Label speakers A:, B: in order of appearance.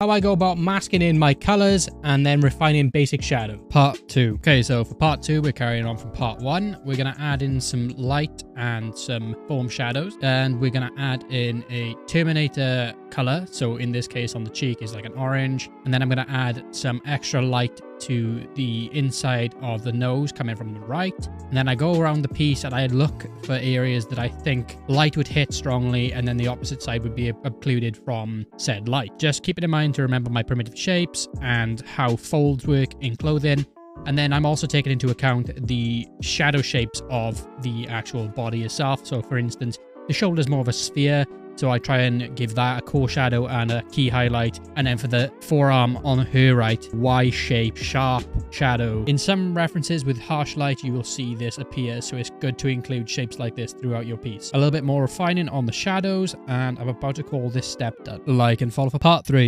A: How I go about masking in my colors and then refining basic shadow. Part 2. Okay, so for part 2, we're carrying on from part 1. We're going to add in some light and some foam shadows. And we're going to add in a Terminator color. So in this case on the cheek is like an orange. And then I'm going to add some extra light to the inside of the nose coming from the right. And then I go around the piece and I look for areas that I think light would hit strongly, and then the opposite side would be occluded from said light. Just keep it in mind to remember my primitive shapes and how folds work in clothing. And then I'm also taking into account the shadow shapes of the actual body itself. So for instance, the shoulder is more of a sphere, so I try and give that a core shadow and a key highlight. And then for the forearm on her right, Y-shape, sharp shadow. In some references with harsh light, you will see this appear, so it's good to include shapes like this throughout your piece. A little bit more refining on the shadows, and I'm about to call this step done. Like and follow for part 3.